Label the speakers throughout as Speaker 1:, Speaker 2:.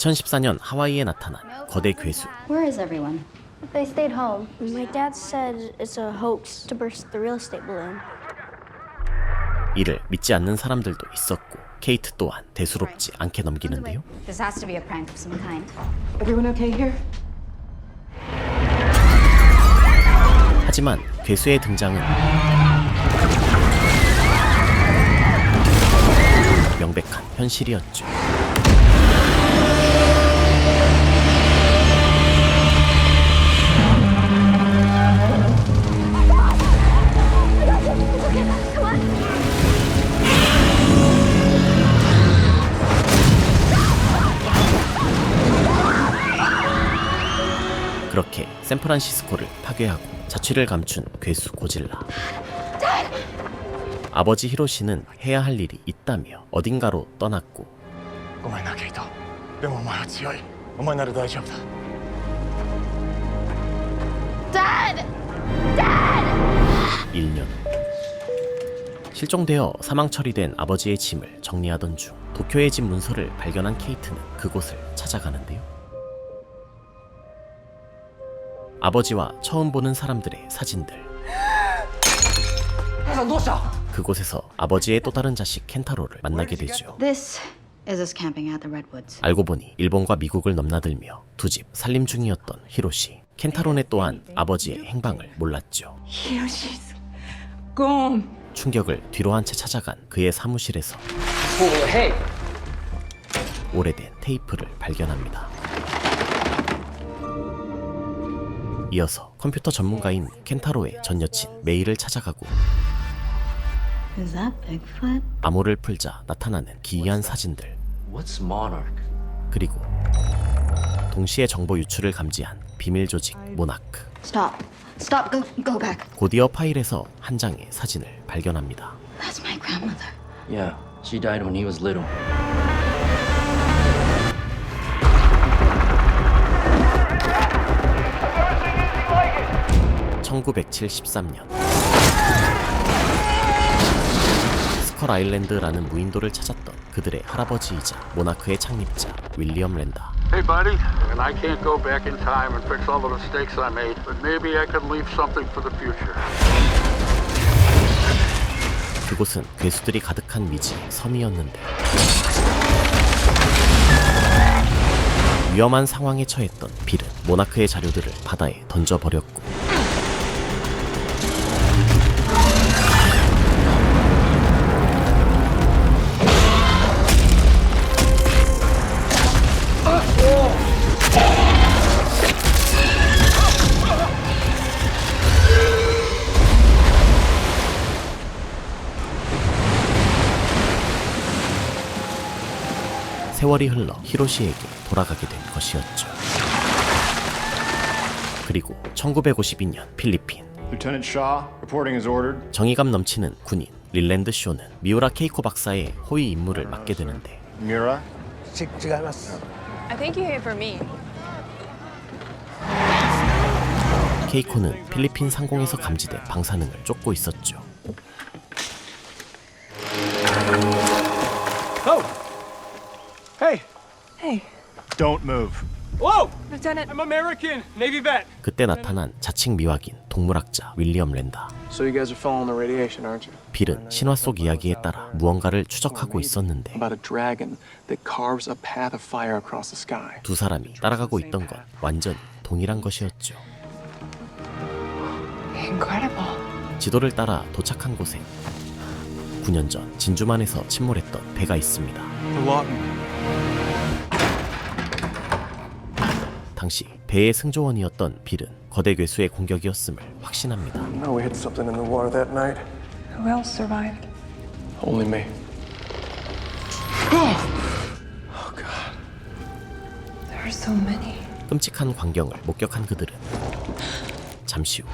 Speaker 1: 2014년 하와이에 나타난 거대 괴수.
Speaker 2: Where is everyone?
Speaker 3: They stayed home. My dad said it's a hoax to burst the real estate balloon.
Speaker 1: 이를 믿지 않는 사람들도 있었고 케이트 또한 대수롭지 않게 넘기는데요.
Speaker 2: This has to be a prank of some kind.
Speaker 4: Everyone okay here?
Speaker 1: 하지만 괴수의 등장은 명백한 현실이었죠. 그렇게 샌프란시스코를 파괴하고 자취를 감춘 괴수 고질라. 아버지 히로시는 해야 할 일이 있다며 어딘가로 떠났고
Speaker 5: ごめんなケイトでもお前は強いお前なら大丈夫だ
Speaker 1: 1년 실종되어 사망 처리된 아버지의 짐을 정리하던 중 도쿄의 집 문서를 발견한 케이트는 그곳을 찾아가는데요. 아버지와 처음 보는 사람들의 사진들. 그곳에서 아버지의 또 다른 자식 켄타로를 만나게 되죠.
Speaker 2: This is us camping at the Redwoods.
Speaker 1: 알고 보니 일본과 미국을 넘나들며 두 집 살림 중이었던 히로시. 켄타로네 또한 아버지의 행방을 몰랐죠.
Speaker 4: Hiroshi's gone.
Speaker 1: 충격을 뒤로 한 채 찾아간 그의 사무실에서 오래된 테이프를 발견합니다. 이어서 컴퓨터 전문가인 켄타로의 전 여친 메이를 찾아가고
Speaker 2: Is that Bigfoot?
Speaker 1: 암호를 풀자 나타나는 기이한 사진들.
Speaker 6: What's Monarch?
Speaker 1: 그리고 동시에 정보 유출을 감지한 비밀 조직 모나크.
Speaker 2: Stop. Stop. Go back.
Speaker 1: 곧이어 파일에서 한 장의 사진을 발견합니다.
Speaker 2: That's my grandmother.
Speaker 6: Yeah, she died when he was little. (1973년) 스컬 아일랜드라는 무인도를 찾았던 그들의 할아버지이자 모나크의 창립자 윌리엄 랜다.
Speaker 7: Hey, buddy, and I can't go back in time and fix all the mistakes I made, but maybe I could leave something for the future.
Speaker 1: 그곳은 괴수들이 가득한 미지의 섬이었는데 위험한 상황에 처했던 빌은 모나크의 자료들을 바다에 던져버렸고 세월이 흘러 히로시에게 돌아가게 된 것이었죠. 그리고 1952년 필리핀.
Speaker 5: Lieutenant Shaw, reporting as ordered.
Speaker 1: 정의감 넘치는 군인 릴랜드 쇼는 미우라 케이코 박사의 호위 임무를 맡게 되는데
Speaker 5: Mura?
Speaker 4: I think you here for me.
Speaker 1: 케이코는 필리핀 상공에서 감지된 방사능을 쫓고 있었죠.
Speaker 5: Hey!
Speaker 4: Hey,
Speaker 5: Don't move.
Speaker 4: Lieutenant. I'm American, Navy vet.
Speaker 1: 그때 나타난 자칭 미확인 동물학자 윌리엄 랜다.
Speaker 8: So you guys are following the radiation, aren't you?
Speaker 1: 빌은 신화 속 이야기에 따라 무언가를 추적하고 있었는데
Speaker 8: About a dragon that carves a path of fire across the sky.
Speaker 1: 두 사람이 따라가고 있던 건 완전히 동일한 것이었죠.
Speaker 4: Incredible.
Speaker 1: 지도를 따라 도착한 곳에 9년 전 진주만에서 침몰했던 배가 있습니다.
Speaker 8: The Lawton.
Speaker 1: 당시 배의 승조원이었던 빌은 거대 괴수의 공격이었음을 확신합니다.
Speaker 8: No, we hit something in the water that night.
Speaker 4: Who else survived?
Speaker 8: Only me. Oh God.
Speaker 4: There are so many.
Speaker 1: 끔찍한 광경을 목격한 그들은 잠시 후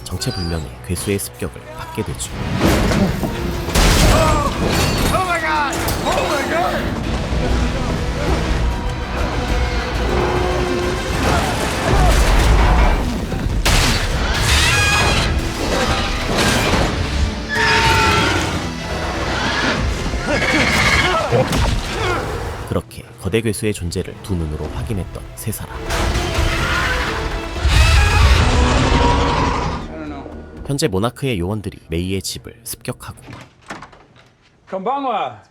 Speaker 1: 정체불명의 괴수의 습격을 받게 되죠. 거대 괴수의 존재를 두 눈으로 확인했던 세 사람. 현재 모나크의 요원들이 메이의 집을 습격하고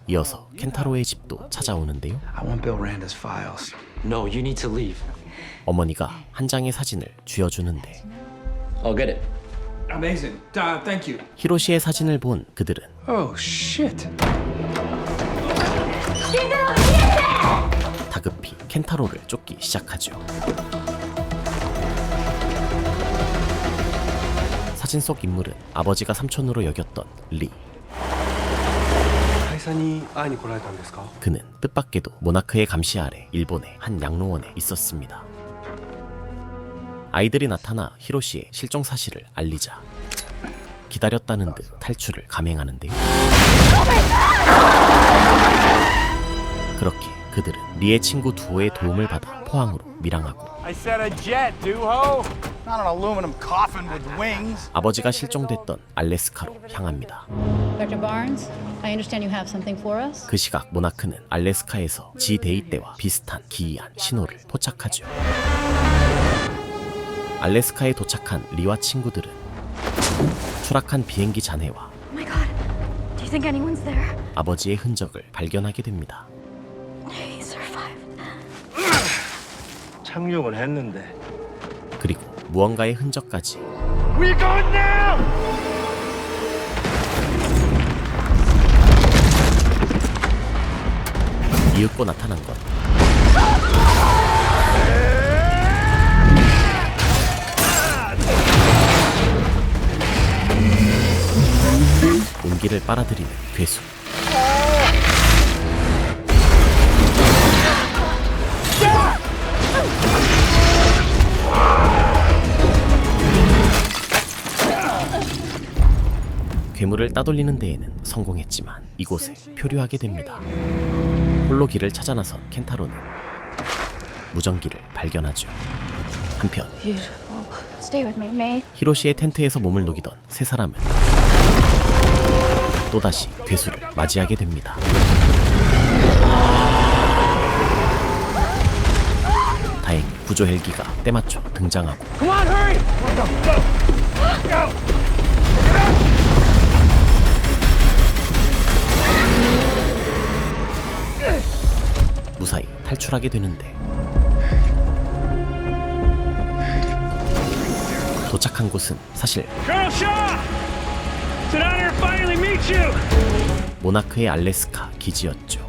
Speaker 1: 이어서 켄타로의 집도 찾아오는데요.
Speaker 9: I want Bill Randa's files. No, you need to leave.
Speaker 1: 어머니가 한 장의 사진을 쥐어주는데
Speaker 9: I'll get it.
Speaker 8: Amazing. Thank you.
Speaker 1: 히로시의 사진을 본 그들은
Speaker 8: Oh, shit.
Speaker 1: 다급히 켄타로를 쫓기 시작하죠. 사진 속 인물은 아버지가 삼촌으로 여겼던 리. 그는 뜻밖에도 모나크의 감시 아래 일본의 한 양로원에 있었습니다. 아이들이 나타나 히로시의 실종 사실을 알리자 기다렸다는 듯 탈출을 감행하는데요. 그렇게 그들은 리의 친구 두호의 도움을 받아 포항으로 밀항하고 아버지가 실종됐던 알래스카로 향합니다.
Speaker 10: Dr. Barnes, I understand you have something for us.
Speaker 1: 그 시각 모나크는 알래스카에서 지데이 때와 비슷한 기이한 신호를 포착하죠. 알래스카에 도착한 리와 친구들은 추락한 비행기 잔해와
Speaker 3: Oh my god. Do you think anyone's there?
Speaker 1: 아버지의 흔적을 발견하게 됩니다.
Speaker 3: He survived.
Speaker 5: 착륙을 했는데.
Speaker 1: 그리고 무언가의 흔적까지
Speaker 5: We're going now.
Speaker 1: 이윽고 나타난 것. 온기를 빨아들이는 괴수. 괴물을 따돌리는 데에는 성공했지만 이곳에 표류하게 됩니다. 홀로 길을 찾아 나선 켄타로는 무전기를 발견하죠. 한편
Speaker 3: Stay with me, May.
Speaker 1: 히로시의 텐트에서 몸을 녹이던 세 사람은 또다시 괴수를 맞이하게 됩니다. 다행히 구조 헬기가 때맞춰 등장하고 무사히 탈출하게 되는데 도착한 곳은 사실 모나크의 알래스카 기지였죠.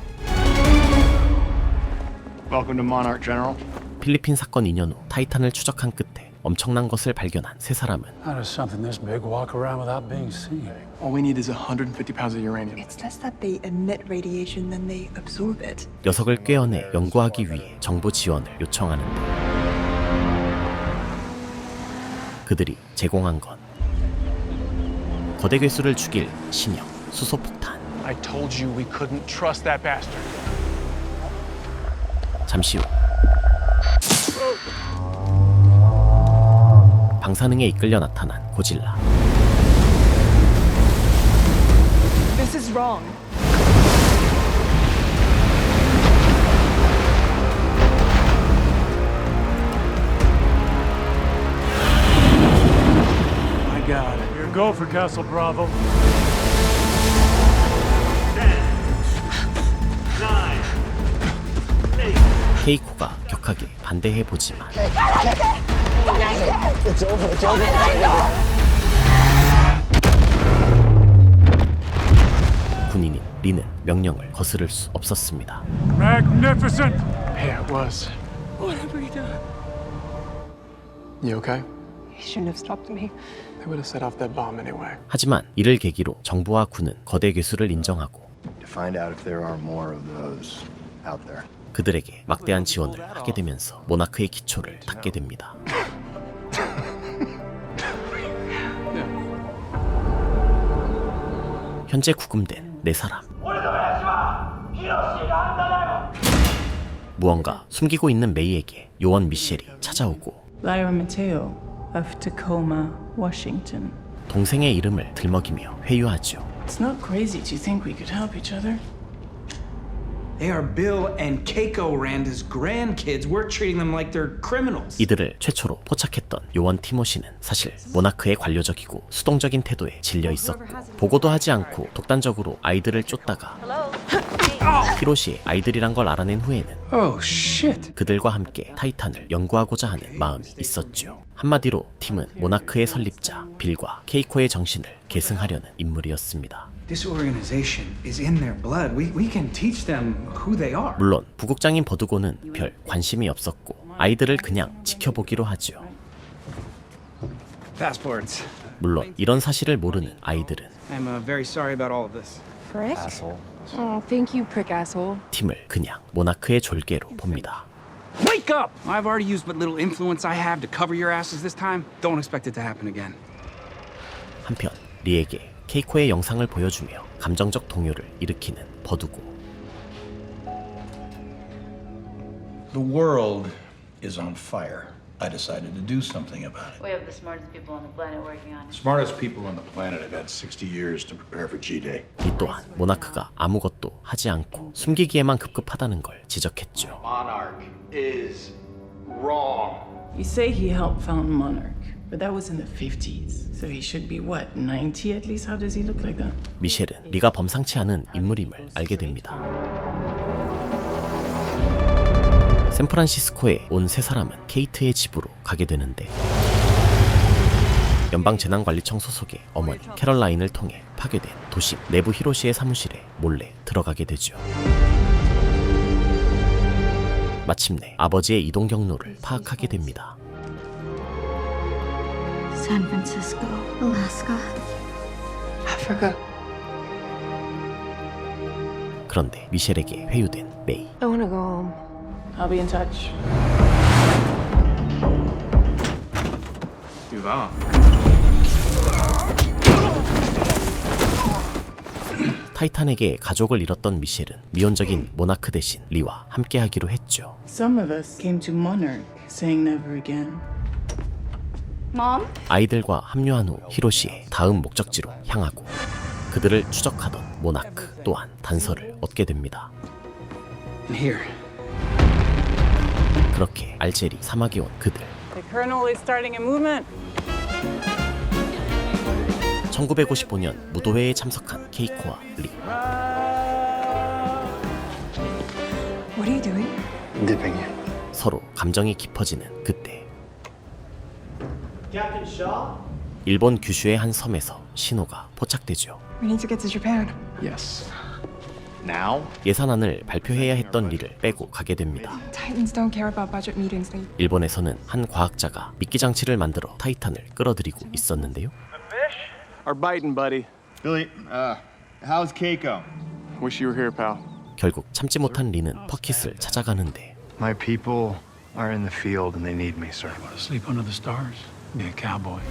Speaker 5: Welcome to Monarch General.
Speaker 1: 필리핀 사건 2년 후 타이탄을 추적한 끝에 엄청난 것을 발견한 세 사람은
Speaker 11: How does something this big walk around without being seen?
Speaker 8: All we need is 150 pounds of uranium.
Speaker 4: It's just that they emit radiation, then they absorb it.
Speaker 1: 녀석을 꿰어내 연구하기 위해 정부 지원을 요청하는데 그들이 제공한 건 거대 괴수를 죽일 신형 수소폭탄.
Speaker 5: I told you we couldn't trust that bastard.
Speaker 1: 잠시 후 방사능에 이끌려 나타난 고질라.
Speaker 4: This is wrong.
Speaker 11: My God. Your go for Castle Bravo.
Speaker 1: 케이코가 격하게 반대해보지만 군인인 리는 명령을 거스를 수 없었습니다.
Speaker 11: Magnificent.
Speaker 8: Yeah, it was.
Speaker 4: What have we done?
Speaker 8: You okay?
Speaker 4: He shouldn't have stopped me.
Speaker 8: They would have set off that bomb anyway.
Speaker 1: 하지만 이를 계기로 정부와 군은 거대 괴수를 인정하고
Speaker 5: To find out if there are more of those out there.
Speaker 1: 그들에게 막대한 지원을 하게 되면서 모나크의 기초를 닦게 됩니다. 현재 구금된 네 사람. 무언가 숨기고 있는 메이에게 요원 미셸이 찾아오고
Speaker 12: Lyra Mateo of Tacoma, Washington.
Speaker 1: 동생의 이름을 들먹이며 회유하죠.
Speaker 12: It's not crazy to think we could help each other.
Speaker 13: They are Bill and Keiko Randa's grandkids. We're treating them like they're criminals.
Speaker 1: 이들을 최초로 포착했던 요원 티모시는 사실 모나크의 관료적이고 수동적인 태도에 질려 있었고 보고도 하지 않고 독단적으로 아이들을 쫓다가 히로시의 아이들이란 걸 알아낸 후에는 그들과 함께 타이탄을 연구하고자 하는 마음이 있었죠. 한마디로 팀은 모나크의 설립자 빌과 케이코의 정신을 계승하려는 인물이었습니다.
Speaker 13: This organization is in their blood. We can teach them who they are.
Speaker 1: 물론 부국장인 버두고는 별 관심이 없었고 아이들을 그냥 지켜보기로 하죠.
Speaker 13: Passports.
Speaker 1: 물론 이런 사실을 모르는 아이들은
Speaker 13: I'm very sorry about all of this.
Speaker 4: Prick?
Speaker 13: Asshole.
Speaker 4: Oh, thank you, prick asshole.
Speaker 1: 팀을 그냥 모나크의 졸개로 봅니다.
Speaker 13: Wake up! I've already used what little influence I have to cover your asses this time. Don't expect it to happen again.
Speaker 1: 한편 리에게 케이코의 영상을 보여주며 감정적 동요를 일으키는 버두고.
Speaker 14: The world is on fire. I decided to do something about it.
Speaker 15: We have the smartest people on the planet working on it.
Speaker 14: Smartest people on the planet have had 60 years to prepare for G-Day.
Speaker 1: 이 또한 모나크가 아무것도 하지 않고 숨기기에만 급급하다는 걸 지적했죠.
Speaker 5: Monarch is wrong.
Speaker 12: You say he helped found Monarch, but that was in the 50s. So he should be what, 90 at least? How does he look like that?
Speaker 1: 미셸은 리가 범상치 않은 인물임을 알게 됩니다. 샌프란시스코에 온 세 사람은 케이트의 집으로 가게 되는데 연방재난관리청 소속의 어머니 캐럴라인을 통해 파괴된 도심 내부 히로시의 사무실에 몰래 들어가게 되죠. 마침내 아버지의 이동 경로를 파악하게 됩니다.
Speaker 2: San Francisco, Alaska,
Speaker 4: Africa.
Speaker 1: 그런데 미셸에게 회유된 메이.
Speaker 4: I want to go home.
Speaker 12: I'll be in touch.
Speaker 1: 타이탄에게 가족을 잃었던 미셸은 미온적인 모나크 대신 리와 함께하기로 했죠.
Speaker 12: Some of us came to Monarch saying never again.
Speaker 3: Mom?
Speaker 1: 아이들과 합류한 후 히로시의 다음 목적지로 향하고 그들을 추적하던 모나크 또한 단서를 얻게 됩니다.
Speaker 13: Here.
Speaker 1: 그렇게 알제리 사막에 온 그들.
Speaker 12: The colonel is starting a movement.
Speaker 1: 1955년 무도회에 참석한 케이코와 리.
Speaker 4: What are you doing?
Speaker 8: Dipping you.
Speaker 1: 서로 감정이 깊어지는 그때 일본 규슈의 한 섬에서 신호가 포착되죠.
Speaker 4: We need to get to Japan.
Speaker 8: Yes. Now?
Speaker 1: 예산안을 발표해야 했던 리를 빼고 가게 됩니다.
Speaker 4: Titans don't care about budget meetings. They...
Speaker 1: 일본에서는 한 과학자가 미끼 장치를 만들어 타이탄을 끌어들이고 있었는데요.
Speaker 8: Our biting buddy.
Speaker 5: Billy, how's Keiko?
Speaker 8: Wish you were here, pal.
Speaker 1: 결국 참지 못한 리는 퍼킷을 찾아가는데
Speaker 5: My people are in the field and they need me, sir.
Speaker 11: Sleep under the stars. Be a cowboy.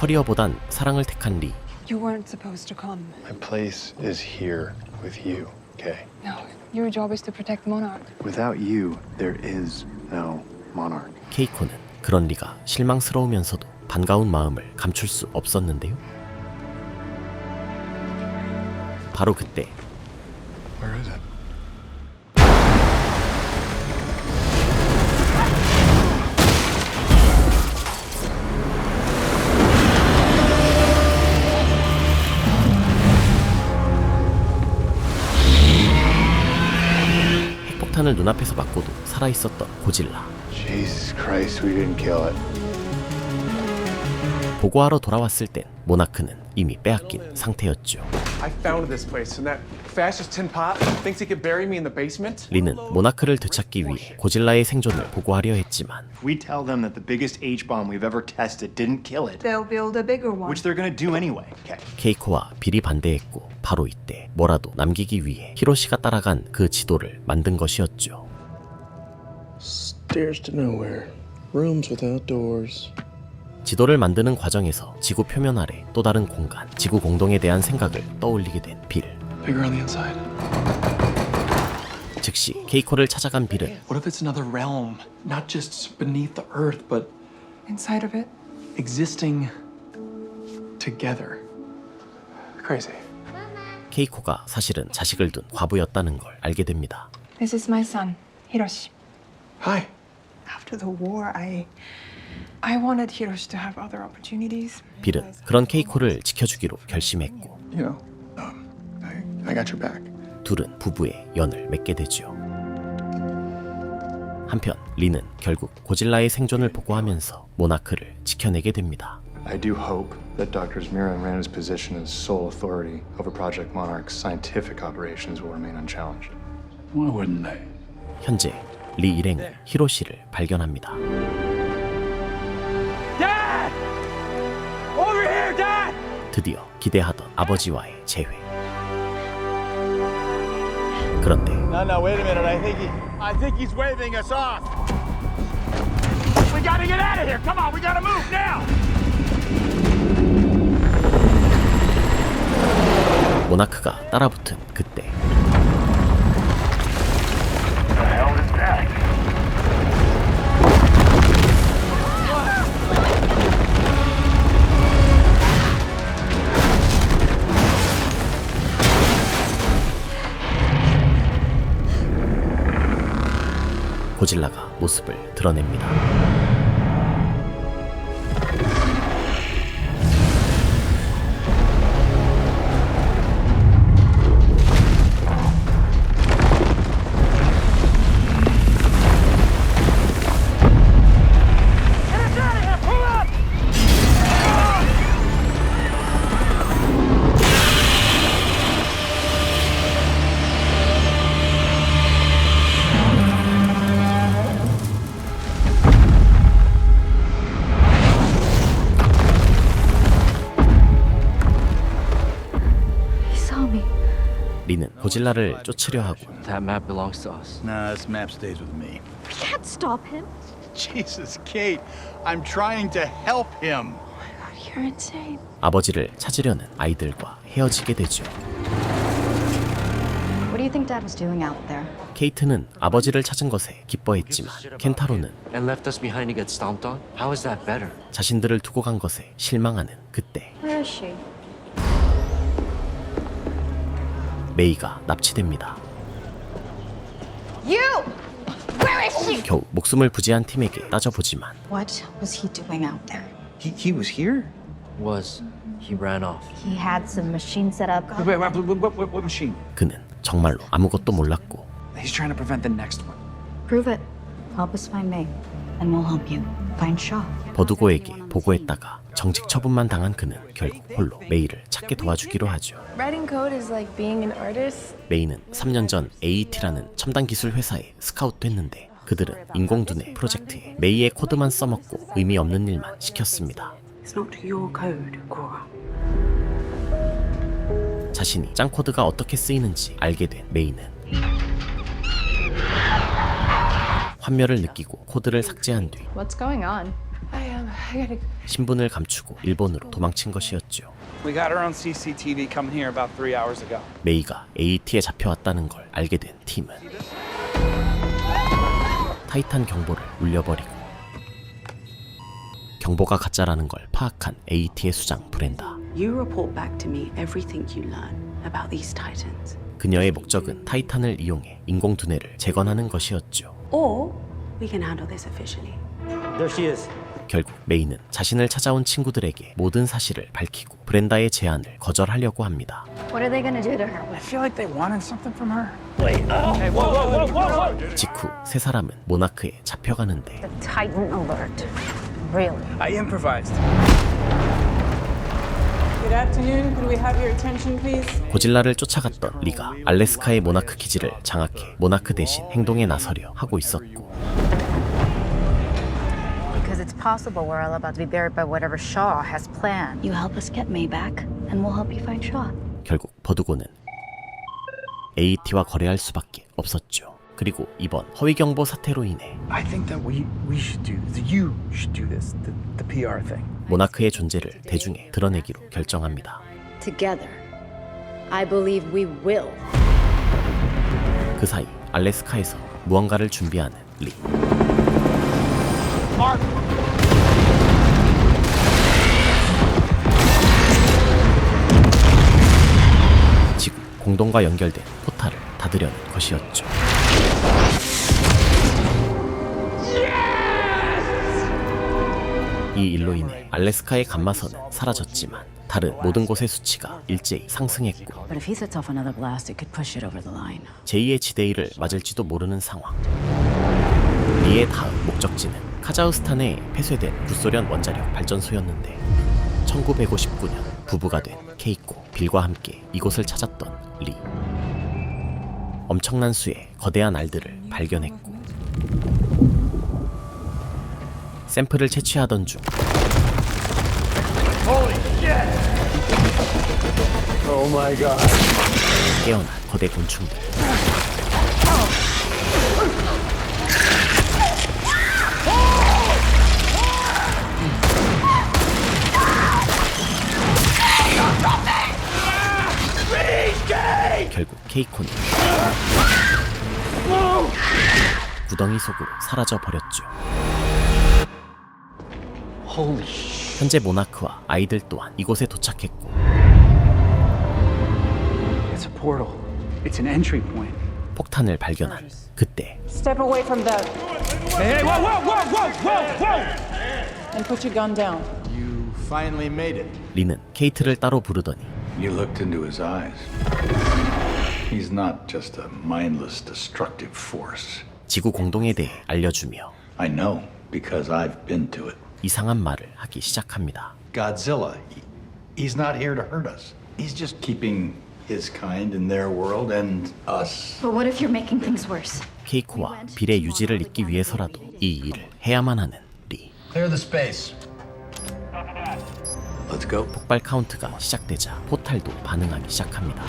Speaker 1: 커리어보단 사랑을 택한 리.
Speaker 4: You weren't supposed to come.
Speaker 5: My place is here with you, okay?
Speaker 4: No, your job is to protect Monarch.
Speaker 5: Without you, there is no Monarch.
Speaker 1: 케이코는 그런 리가 실망스러우면서도 반가운 마음을 감출 수 없었는데요. 바로 그때
Speaker 5: Where is it?
Speaker 1: 핵폭탄을 눈앞에서 맞고도 살아있었던 고질라.
Speaker 5: Jesus Christ, we didn't kill it.
Speaker 1: 보고하러 돌아왔을 땐 모나크는 이미 빼앗긴 상태였죠.
Speaker 8: I found this place, and that fascist tin pot thinks he could bury me in the basement.
Speaker 1: 리는 모나크를 되찾기 위해 고질라의 생존을 보고하려 했지만
Speaker 5: We tell them that the biggest H-bomb we've ever tested didn't kill it.
Speaker 4: They'll build a bigger one.
Speaker 5: Which they're gonna do anyway. Okay.
Speaker 1: 케이코와 빌이 반대했고 바로 이때 뭐라도 남기기 위해 히로시가 따라간 그 지도를 만든 것이었죠.
Speaker 8: Stairs to nowhere. Rooms without doors.
Speaker 1: 지도를 만드는 과정에서 지구 표면 아래 또 다른 공간, 지구 공동에 대한 생각을 떠올리게 된 빌.
Speaker 8: Bigger on the inside.
Speaker 1: 즉시 케이코를 찾아간 빌은
Speaker 8: What if it's another realm? Not just beneath the earth, but
Speaker 4: Inside of it?
Speaker 8: existing together. Crazy.
Speaker 1: 케이코가 사실은 자식을 둔 과부였다는 걸 알게 됩니다.
Speaker 4: This is my son, Hiroshi.
Speaker 14: Hi.
Speaker 4: After the war, I wanted Hiroshi to have other opportunities.
Speaker 1: 빌은 그런 케이코를 지켜주기로 결심했고
Speaker 5: You know, I got your back.
Speaker 1: 둘은 부부의 연을 맺게 되죠. 한편 리는 결국 고질라의 생존을 보고하면서 모나크를 지켜내게 됩니다.
Speaker 5: I do hope that Drs. Mira and Randa's position as sole authority over Project Monarch's scientific operations will remain unchallenged.
Speaker 11: Why wouldn't they?
Speaker 1: 현재 리 일행은 히로시를 발견합니다.
Speaker 13: Dad! Over here, Dad!
Speaker 1: 드디어 기대하던 아버지와의 재회. 그런데
Speaker 5: No, wait a minute. I think he's waving us off. We gotta get out of here. Come on, we gotta move now.
Speaker 1: 모나크가 따라붙은 그때
Speaker 5: The hell is that?
Speaker 1: 고질라가 모습을 드러냅니다. 리는 고질라를 쫓으려 하고
Speaker 9: That map belongs to us.
Speaker 11: Nah, this map stays with me.
Speaker 2: Can't stop him.
Speaker 11: Jesus, Kate. I'm trying to help him.
Speaker 2: You're insane.
Speaker 1: 아버지를 찾으려는 아이들과 헤어지게 되죠.
Speaker 10: What do you think Dad was doing out there?
Speaker 1: 케이트는 아버지를 찾은 것에 기뻐했지만 켄타로는
Speaker 9: And left us behind to get stomped on? How is that better?
Speaker 1: 자신들을 두고 간 것에 실망하는 그때
Speaker 3: Where is she?
Speaker 1: 메이가 납치됩니다.
Speaker 2: You! Where is she?
Speaker 1: 겨우 목숨을 부지한 팀에게 따져보지만
Speaker 10: What was he doing out there?
Speaker 9: He was here? He ran off.
Speaker 10: He had some machine set up.
Speaker 13: What machine?
Speaker 1: 그는 정말로 아무것도 몰랐고
Speaker 13: He's trying to prevent the next one.
Speaker 10: Prove it. Help us find May, and we'll help you find Shaw.
Speaker 1: 버두고에게 보고했다가 정직 처분만 당한 그는 결국 홀로 메이를 찾게 도와주기로 하죠.
Speaker 3: Writing code is like being an artist.
Speaker 1: 메이는 3년 전 AET라는 첨단 기술 회사에 스카웃됐는데 그들은 인공두뇌 프로젝트에 메이의 코드만 써먹고 의미 없는 일만 시켰습니다.
Speaker 4: It's not your code, Cora.
Speaker 1: 자신이 짱 코드가 어떻게 쓰이는지 알게 된 메이는 환멸을 느끼고 코드를 삭제한 뒤
Speaker 3: What's going on?
Speaker 4: I gotta.
Speaker 1: 신분을 감추고 일본으로 도망친 것이었죠.
Speaker 13: We got our own CCTV coming here about 3 hours ago.
Speaker 1: 메이가 AET에 잡혀왔다는 걸 알게 된 팀은 타이탄 경보를 울려버리고 경보가 가짜라는 걸 파악한 AET의 수장 브렌다.
Speaker 4: You report back to me everything you learn about these Titans.
Speaker 1: 그녀의 목적은 타이탄을 이용해 인공두뇌를 재건하는 것이었죠.
Speaker 4: Or we can handle this officially.
Speaker 9: There she is.
Speaker 1: 결국 메이는 자신을 찾아온 친구들에게 모든 사실을 밝히고 브렌다의 제안을 거절하려고 합니다.
Speaker 3: What are they gonna do to her?
Speaker 13: I feel like they wanted something from her.
Speaker 1: 직후 세 사람은 모나크에 잡혀가는데
Speaker 10: Titan alert. Really?
Speaker 13: I improvised.
Speaker 12: Good afternoon. Could we have your attention, please?
Speaker 1: 고질라를 쫓아갔던 리가 알래스카의 모나크 기지를 장악해 모나크 대신 행동에 나서려 하고 있었고
Speaker 10: Because it's possible we're all about to be buried by whatever Shaw has planned.
Speaker 2: You help us get May back, and we'll help you find Shaw.
Speaker 1: 결국 버두고는 AET와 거래할 수밖에 없었죠. 그리고 이번 허위경보 사태로 인해
Speaker 13: I think that we should do this. You should do this. The PR thing.
Speaker 1: 모나크의 존재를 대중에 드러내기로 결정합니다.
Speaker 10: Together, I believe we will.
Speaker 1: 그 사이 알래스카에서 무언가를 준비하는 리. 지구 공동과 연결된 포탈을 닫으려는 것이었죠. 이 일로 인해 알래스카의 감마선은 사라졌지만 다른 모든 곳의 수치가 일제히 상승했고
Speaker 10: But if he sets off another blast, it could push it over the line.
Speaker 1: 제2의 지대일을 맞을지도 모르는 상황. 리의 다음 목적지는 카자흐스탄에 폐쇄된 구소련 원자력 발전소였는데 1959년 부부가 된 케이코, 빌과 함께 이곳을 찾았던 리. 엄청난 수의 거대한 알들을 발견했고 샘플을 채취하던 중 깨어난 거대 곤충들. 결국 케이코는 구덩이 속으로 사라져 버렸죠. 현재 모나크와 아이들 또한 이곳에 도착했고
Speaker 13: It's a portal. It's an entry point.
Speaker 1: 폭탄을 발견한 그때
Speaker 12: Step away from that
Speaker 13: Hey, hey, whoa, whoa, whoa, whoa, whoa, whoa!
Speaker 12: and put your gun down.
Speaker 11: You finally made it.
Speaker 1: 리는 케이트를 따로 부르더니
Speaker 14: You looked into his eyes. He's not just a mindless, destructive force.
Speaker 1: 지구 공동에 대해 알려주며
Speaker 14: I know because I've been to it.
Speaker 1: 이상한 말을 하기 시작합니다.
Speaker 14: Godzilla, he's not here to hurt us. He's just keeping his kind in their world and us.
Speaker 2: But what if you're making things worse?
Speaker 1: 케이코와 빌의 유지를 잇기 위해서라도 이 일을 해야만 하는 리.
Speaker 14: Clear the space. Let's go.
Speaker 1: 폭발 카운트가 시작되자 포탈도 반응하기 시작합니다.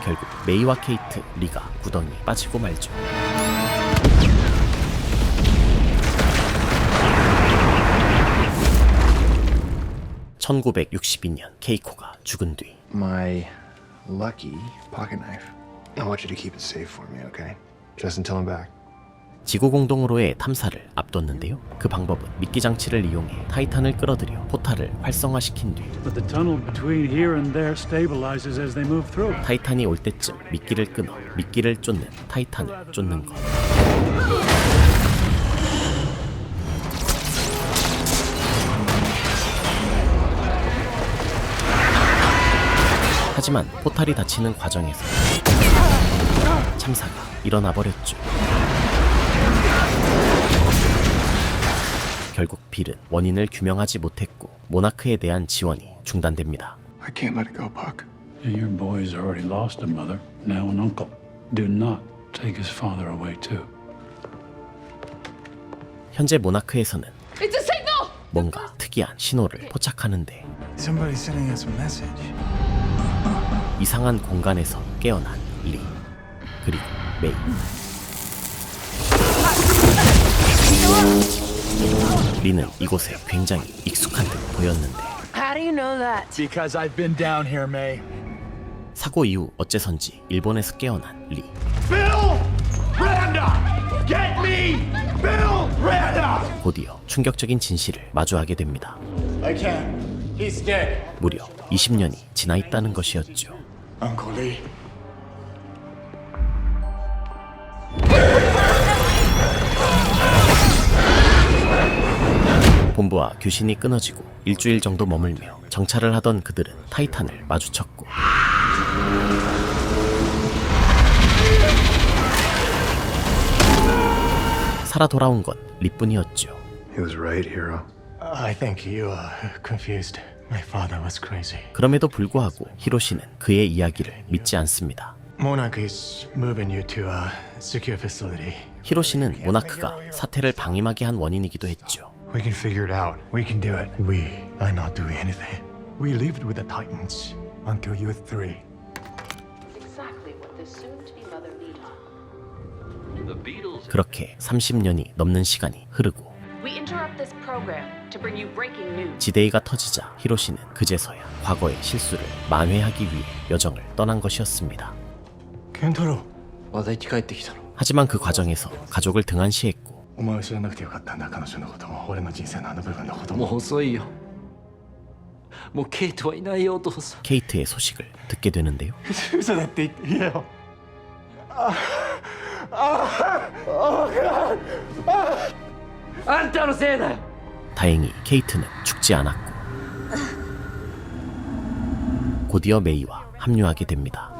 Speaker 1: 결국 메이와 케이트, 리가 구덩이에 빠지고 말죠. (1962년) 케이코가 죽은 뒤
Speaker 5: My lucky pocket knife. I want you to keep it safe for me, okay? Just until I'm back.
Speaker 1: 지구 공동으로의 탐사를 앞뒀는데요. 그 방법은 미끼 장치를 이용해 타이탄을 끌어들여 포탈을 활성화시킨 뒤
Speaker 16: But the tunnel between here and there stabilizes as they move through.
Speaker 1: 타이탄이 올 때쯤 미끼를 끊어 미끼를 쫓는 타이탄을 쫓는 것. 하지만 포탈이 닫히는 과정에서 참사가 일어나 버렸죠. 결국 빌은 원인을 규명하지 못했고 모나크에 대한 지원이 중단됩니다.
Speaker 5: I can't let it go, Puck.
Speaker 16: Your boy's already lost a mother, now an uncle. Do not take his father away too.
Speaker 1: 현재 모나크에서는
Speaker 2: It's a signal!
Speaker 1: 뭔가 특이한 신호를 포착하는데
Speaker 11: Somebody's sending us a message.
Speaker 1: 이상한 공간에서 깨어난 리 그리고 메이. 리는 이곳에 굉장히 익숙한 듯 보였는데
Speaker 12: How do you know that?
Speaker 11: Because I've been down here, May.
Speaker 1: 사고 이후 어째선지 일본에서 깨어난 리.
Speaker 11: Bill Randa! Get me! Bill Randa!
Speaker 1: 곧이어 충격적인 진실을 마주하게 됩니다.
Speaker 11: I can't. He's dead.
Speaker 1: 무려 20년이 지나 있다는 것이었죠.
Speaker 11: Uncle Lee.
Speaker 1: 본부와 교신이 끊어지고 일주일 정도 머물며 정찰을 하던 그들은 타이탄을 마주쳤고 살아 돌아온 건 리뿐이었죠.
Speaker 5: He was right, hero.
Speaker 11: I think you confused. My father was crazy.
Speaker 1: 그럼에도 불구하고 히로시는 그의 이야기를 믿지 않습니다.
Speaker 11: Monarch is moving you to a secure facility.
Speaker 1: 히로시는 모나크가 사태를 방임하게 한 원인이기도 했죠.
Speaker 11: We can figure it out. We can do it. We are not doing anything. We lived with the Titans until you were 3.
Speaker 15: Exactly what the soon-to-be mother need.
Speaker 1: 그렇게 30년이 넘는 시간이 흐르고
Speaker 15: We interrupt this program to bring you breaking news.
Speaker 1: 지데이가 터지자 히로시는 그제서야 과거의 실수를 만회하기 위해 여정을 떠난 것이었습니다.
Speaker 11: 켄타로.
Speaker 1: 하지만 그 과정에서 가족을 등한시했고
Speaker 11: お前は知らなくてよかったんだ、彼女のことも俺の人生のあの部分のことも。
Speaker 9: もう遅いよ。もうケイトはいないよ、お父さん。
Speaker 1: 케이트의 소식을 듣게 되는데요.
Speaker 11: 嘘だって言えよ。
Speaker 9: あんたのせいだよ。
Speaker 1: 다행히 케이트는 죽지 않았고 곧이어 메이와 합류하게 됩니다.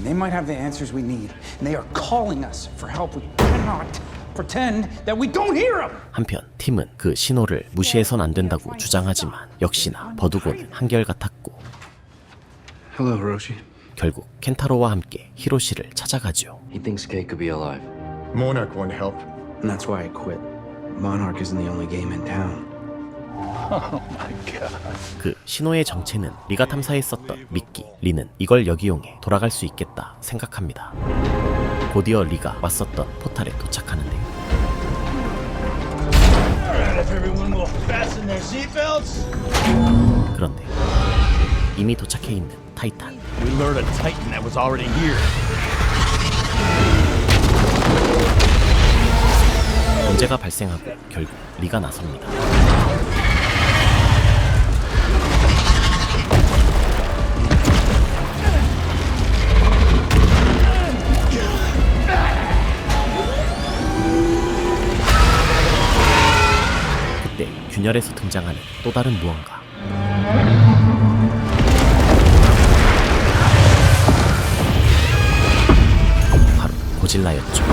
Speaker 13: They might have the answers we need, and they are calling us for help. We cannot pretend that we don't hear them.
Speaker 1: 한편 팀은 그 신호를 무시해선 안 된다고 주장하지만 역시나 버두고는 한결같았고
Speaker 9: Hello, Hiroshi.
Speaker 1: 결국 켄타로와 함께 히로시를 찾아가죠.
Speaker 9: He thinks Kay could be alive.
Speaker 11: Monarch won't help.
Speaker 13: And that's why I quit. Monarch isn't the only game in town.
Speaker 1: 그 신호의 정체는 리가 탐사했었던 미끼. 리는 이걸 역이용해 돌아갈 수 있겠다 생각합니다. 곧이어 리가 왔었던 포탈에 도착하는데요. 그런데 이미 도착해 있는 타이탄.
Speaker 11: We lured a Titan that was already here.
Speaker 1: 문제가 발생하고 결국 리가 나섭니다. 그때 균열에서 등장하는 또 다른 무언가. 바로 고질라였죠.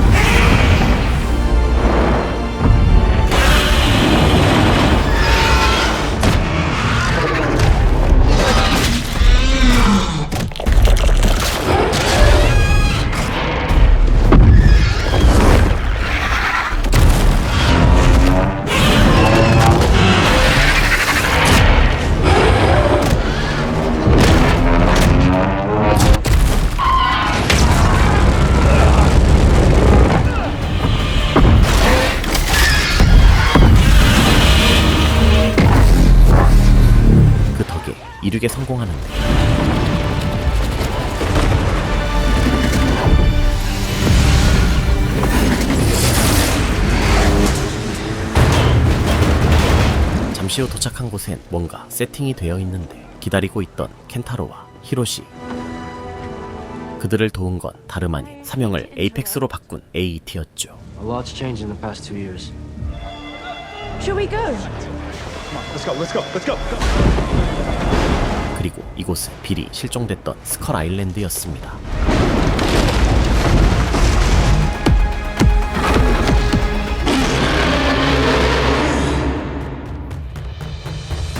Speaker 1: 이륙에 성공하는데 잠시 후 도착한 곳엔 뭔가 세팅이 되어 있는데 기다리고 있던 켄타로와 히로시, 그들을 도운 건 다름 아닌 사명을 에이펙스로 바꾼 AET였죠.
Speaker 9: A lot's changed in the past 2 years.
Speaker 10: Should we go?
Speaker 11: Let's go, let's go, let's go.
Speaker 1: 그리고 이곳은 빌이 실종됐던 스컬 아일랜드였습니다.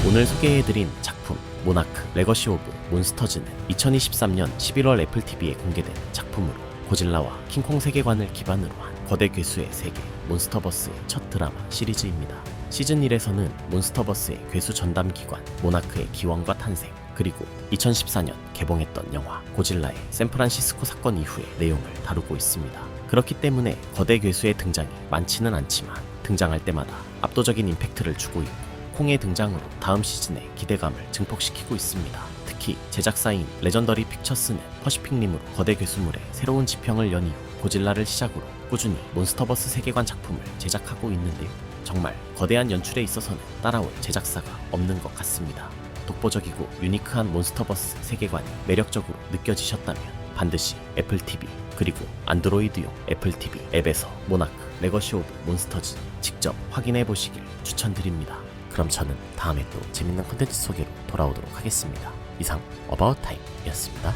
Speaker 1: 오늘 소개해드린 작품 모나크 레거시 오브 몬스터즈는 2023년 11월 애플TV에 공개된 작품으로 고질라와 킹콩 세계관을 기반으로 한 거대 괴수의 세계 몬스터버스의 첫 드라마 시리즈입니다. 시즌 1에서는 몬스터버스의 괴수 전담기관 모나크의 기원과 탄생, 그리고 2014년 개봉했던 영화 고질라의 샌프란시스코 사건 이후의 내용을 다루고 있습니다. 그렇기 때문에 거대 괴수의 등장이 많지는 않지만 등장할 때마다 압도적인 임팩트를 주고 있고 콩의 등장으로 다음 시즌에 기대감을 증폭시키고 있습니다. 특히 제작사인 레전더리 픽처스는 퍼시픽림으로 거대 괴수물의 새로운 지평을 연 이후 고질라를 시작으로 꾸준히 몬스터버스 세계관 작품을 제작하고 있는데요. 정말 거대한 연출에 있어서는 따라올 제작사가 없는 것 같습니다. 독보적이고 유니크한 몬스터버스 세계관이 매력적으로 느껴지셨다면 반드시 애플TV 그리고 안드로이드용 애플TV 앱에서 모나크 레거시 오브 몬스터즈 직접 확인해 보시길 추천드립니다. 그럼 저는 다음에 또 재밌는 콘텐츠 소개로 돌아오도록 하겠습니다. 이상 어바웃타임이었습니다.